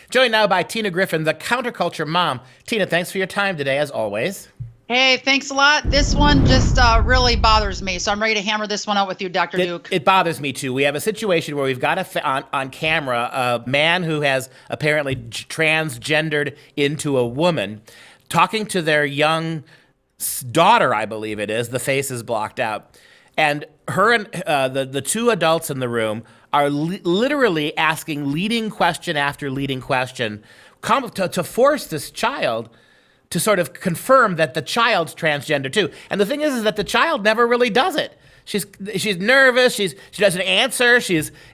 Joined now by Tina Griffin, the counterculture mom. Tina, thanks for your time today, as always. Hey, thanks a lot. This one just really bothers me, so I'm ready to hammer this one out with you, Dr. Duke. It bothers me, too. We have a situation where we've got on camera a man who has apparently transgendered into a woman talking to their young daughter, I believe it is. The face is blocked out. And her and the two adults in the room are literally asking leading question after leading question to force this child to sort of confirm that the child's transgender too. And the thing is that the child never really does it. She's nervous. She doesn't answer.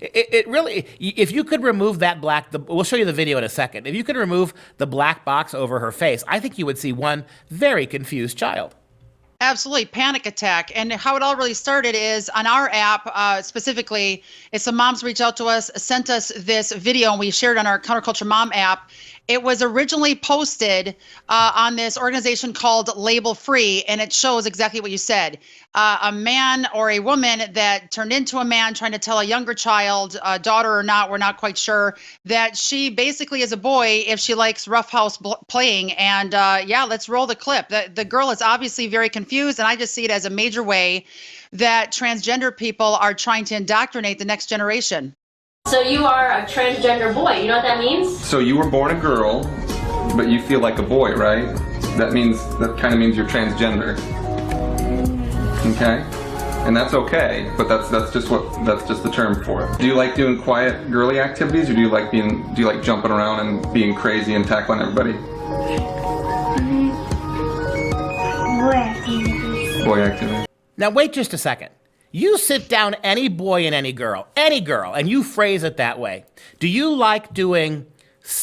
It really. If you could remove that we'll show you the video in a second. If you could remove the black box over her face, I think you would see one very confused child. Absolutely, panic attack. And how it all really started is on our app, specifically, is some moms reached out to us, sent us this video, and we shared it on our Counterculture Mom app. It was originally posted on this organization called Label Free, and it shows exactly what you said. A man or a woman that turned into a man trying to tell a younger child, daughter or not, we're not quite sure, that she basically is a boy if she likes roughhouse playing. And yeah, let's roll the clip. The girl is obviously very confused, and I just see it as a major way that transgender people are trying to indoctrinate the next generation. So you are a transgender boy, you know what that means? So you were born a girl, but you feel like a boy, right? That kind of means you're transgender. Okay? And that's okay, but that's just the term for it. Do you like doing quiet girly activities, or do you like jumping around and being crazy and tackling everybody? Boy activities. Boy activities. Now wait just a second. You sit down any boy and any girl, and you phrase it that way. Do you like doing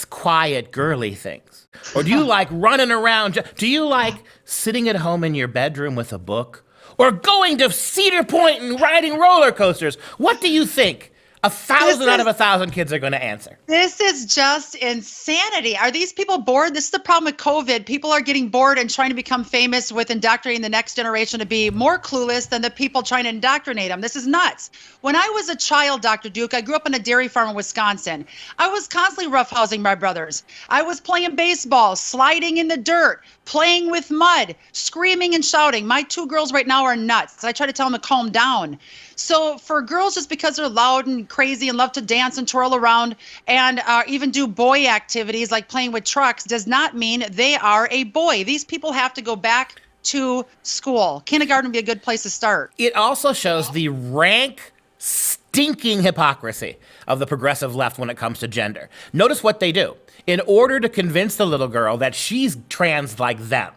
quiet, girly things? Or do you like running around? Do you like sitting at home in your bedroom with a book? Or going to Cedar Point and riding roller coasters? What do you think 1,000 out of 1,000 kids are going to answer? This is just insanity. Are these people bored? This is the problem with COVID. People are getting bored and trying to become famous with indoctrinating the next generation to be more clueless than the people trying to indoctrinate them. This is nuts. When I was a child, Dr. Duke, I grew up on a dairy farm in Wisconsin. I was constantly roughhousing my brothers. I was playing baseball, sliding in the dirt, playing with mud, screaming and shouting. My two girls right now are nuts. I try to tell them to calm down. So for girls, just because they're loud and crazy and love to dance and twirl around and even do boy activities like playing with trucks does not mean they are a boy. These people have to go back to school. Kindergarten would be a good place to start. It also shows the rank, stinking hypocrisy of the progressive left when it comes to gender. Notice what they do. In order to convince the little girl that she's trans like them,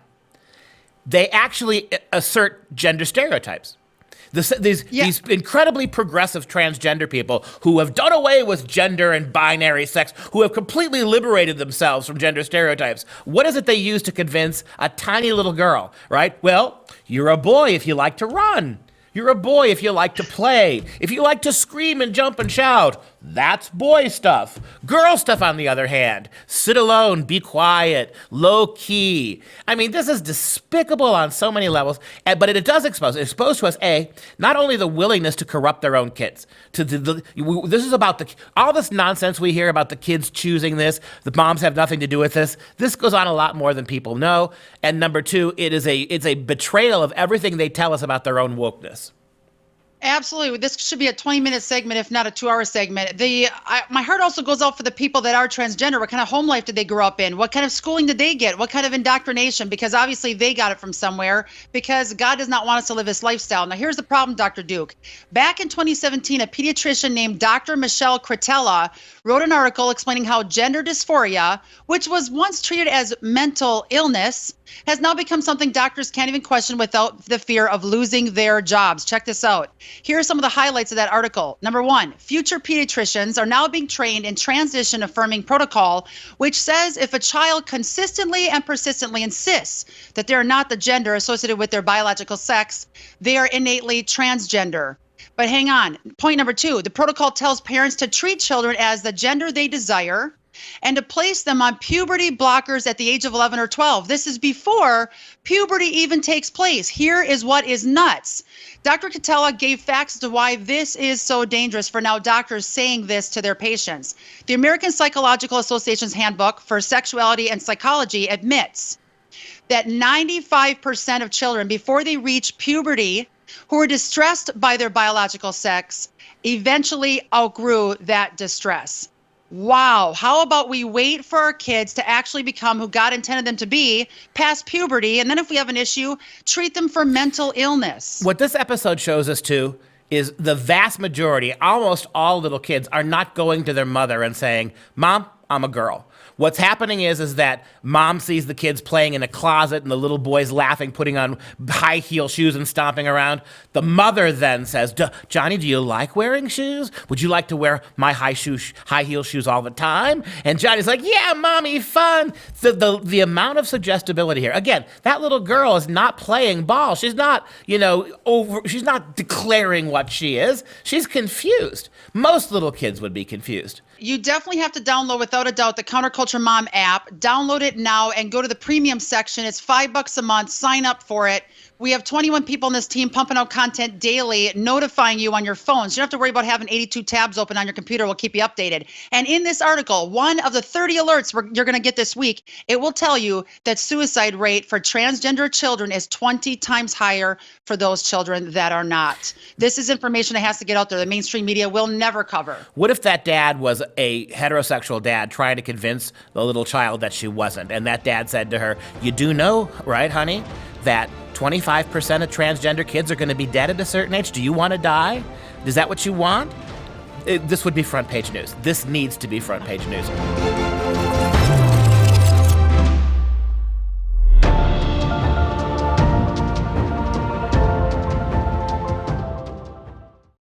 they actually assert gender stereotypes. These incredibly progressive transgender people who have done away with gender and binary sex, who have completely liberated themselves from gender stereotypes. What is it they use to convince a tiny little girl, right? Well, you're a boy if you like to run. You're a boy if you like to play. If you like to scream and jump and shout, that's boy stuff. Girl stuff, on the other hand, sit alone, be quiet, low key. I mean, this is despicable on so many levels, but it does expose to us, not only the willingness to corrupt their own kids. This is about all this nonsense we hear about the kids choosing this, the moms have nothing to do with this. This goes on a lot more than people know. And number two, it's a betrayal of everything they tell us about their own wokeness. Absolutely. This should be a 20-minute segment, if not a 2-hour segment. My heart also goes out for the people that are transgender. What kind of home life did they grow up in? What kind of schooling did they get? What kind of indoctrination? Because obviously they got it from somewhere, because God does not want us to live this lifestyle. Now, here's the problem, Dr. Duke. Back in 2017, a pediatrician named Dr. Michelle Cretella wrote an article explaining how gender dysphoria, which was once treated as mental illness, has now become something doctors can't even question without the fear of losing their jobs. Check this out. Here are some of the highlights of that article. Number one, future pediatricians are now being trained in transition affirming protocol, which says if a child consistently and persistently insists that they are not the gender associated with their biological sex, they are innately transgender. But hang on. Point number two, the protocol tells parents to treat children as the gender they desire, and to place them on puberty blockers at the age of 11 or 12. This is before puberty even takes place. Here is what is nuts. Dr. Catella gave facts to why this is so dangerous for now doctors saying this to their patients. The American Psychological Association's Handbook for Sexuality and Psychology admits that 95% of children before they reach puberty who are distressed by their biological sex eventually outgrew that distress. Wow. How about we wait for our kids to actually become who God intended them to be past puberty, and then if we have an issue, treat them for mental illness. What this episode shows us too is the vast majority, almost all little kids, are not going to their mother and saying, Mom, I'm a girl. What's happening is that mom sees the kids playing in a closet and the little boys laughing, putting on high heel shoes and stomping around. The mother then says, Johnny, do you like wearing shoes? Would you like to wear my high heel shoes all the time? And Johnny's like, yeah, mommy, fun. The amount of suggestibility here. Again, that little girl is not playing ball. She's not, she's not declaring what she is. She's confused. Most little kids would be confused. You definitely have to download, without a doubt, the Counterculture Mom app. Download it now and go to the premium section. It's $5 a month. Sign up for it. We have 21 people in this team pumping out content daily, notifying you on your phones. You don't have to worry about having 82 tabs open on your computer. We'll keep you updated. And in this article, one of the 30 alerts you're going to get this week, it will tell you that suicide rate for transgender children is 20 times higher for those children that are not. This is information that has to get out there. The mainstream media will never cover. What if that dad was a heterosexual dad trying to convince the little child that she wasn't? And that dad said to her, you do know, right, honey, that 25% of transgender kids are going to be dead at a certain age. Do you want to die? Is that what you want? This would be front page news. This needs to be front page news.